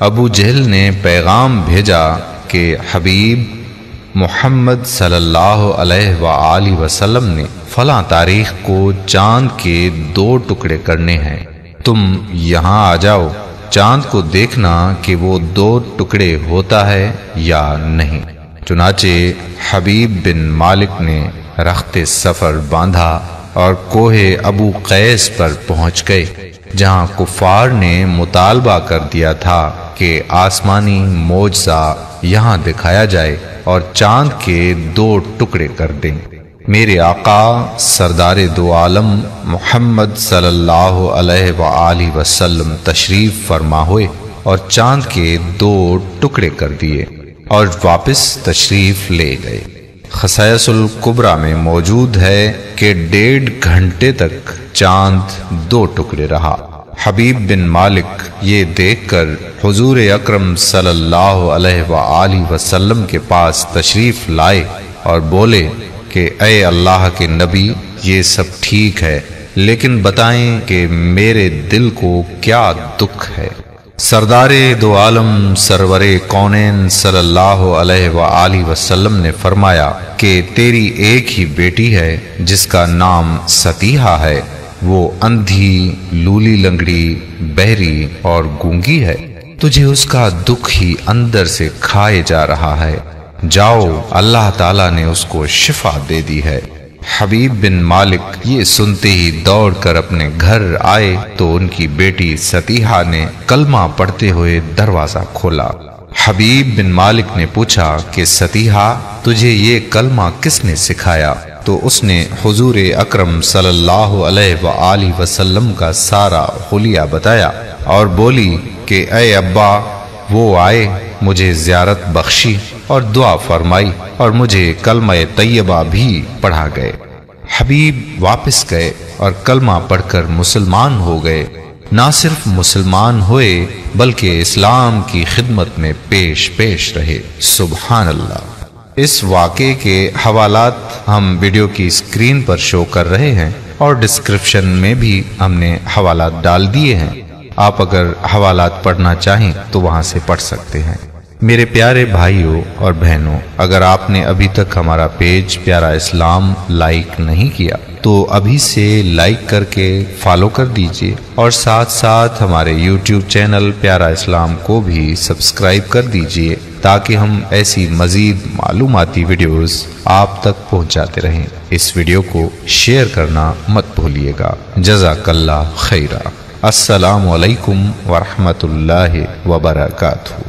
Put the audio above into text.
ابو جہل نے پیغام بھیجا کہ حبیب محمد صلی اللہ علیہ وآلہ وسلم نے فلاں تاریخ کو چاند کے 2 ٹکڑے کرنے ہیں، تم یہاں آ جاؤ، چاند کو دیکھنا کہ وہ 2 ٹکڑے ہوتا ہے یا نہیں۔ چنانچہ حبیب بن مالک نے رخت سفر باندھا اور کوہ ابو قیس پر پہنچ گئے، جہاں کفار نے مطالبہ کر دیا تھا کہ آسمانی معجزہ یہاں دکھایا جائے اور چاند کے 2 ٹکڑے کر دیں۔ میرے آقا سردار دو عالم محمد صلی اللہ علیہ وآلہ وسلم تشریف فرما ہوئے اور چاند کے 2 ٹکڑے کر دیے اور واپس تشریف لے گئے۔ خصائص الکبریٰ میں موجود ہے کہ 1.5 گھنٹے تک چاند 2 ٹکڑے رہا۔ حبیب بن مالک یہ دیکھ کر حضور اکرم صلی اللہ علیہ وآلہ وسلم کے پاس تشریف لائے اور بولے کہ اے اللہ کے نبی، یہ سب ٹھیک ہے، لیکن بتائیں کہ میرے دل کو کیا دکھ ہے۔ سردار دو عالم سرور کونین صلی اللہ علیہ وآلہ وسلم نے فرمایا کہ تیری ایک ہی بیٹی ہے جس کا نام ستیحہ ہے، وہ اندھی، لولی لنگڑی، بہری اور گونگی ہے، تجھے اس کا دکھ ہی اندر سے کھائے جا رہا ہے، جاؤ اللہ تعالیٰ نے اس کو شفا دے دی ہے۔ حبیب بن مالک یہ سنتے ہی دوڑ کر اپنے گھر آئے تو ان کی بیٹی ستیحہ نے کلمہ پڑھتے ہوئے دروازہ کھولا۔ حبیب بن مالک نے پوچھا کہ ستیحہ، تجھے یہ کلمہ کس نے سکھایا؟ تو اس نے حضور اکرم صلی اللہ علیہ وآلہ وسلم کا سارا حلیہ بتایا اور بولی کہ اے ابا، وہ آئے، مجھے زیارت بخشی اور دعا فرمائی اور مجھے کلمہ طیبہ بھی پڑھا گئے۔ حبیب واپس گئے اور کلمہ پڑھ کر مسلمان ہو گئے۔ نہ صرف مسلمان ہوئے بلکہ اسلام کی خدمت میں پیش رہے۔ سبحان اللہ۔ اس واقعے کے حوالات ہم ویڈیو کی اسکرین پر شو کر رہے ہیں اور ڈسکرپشن میں بھی ہم نے حوالات ڈال دیے ہیں، آپ اگر حوالات پڑھنا چاہیں تو وہاں سے پڑھ سکتے ہیں۔ میرے پیارے بھائیوں اور بہنوں، اگر آپ نے ابھی تک ہمارا پیج پیارا اسلام لائک نہیں کیا تو ابھی سے لائک کر کے فالو کر دیجئے اور ساتھ ساتھ ہمارے یوٹیوب چینل پیارا اسلام کو بھی سبسکرائب کر دیجئے تاکہ ہم ایسی مزید معلوماتی ویڈیوز آپ تک پہنچاتے رہیں۔ اس ویڈیو کو شیئر کرنا مت بھولیے گا۔ جزاک اللہ خیرہ۔ السلام علیکم ورحمۃ اللہ وبرکاتہ۔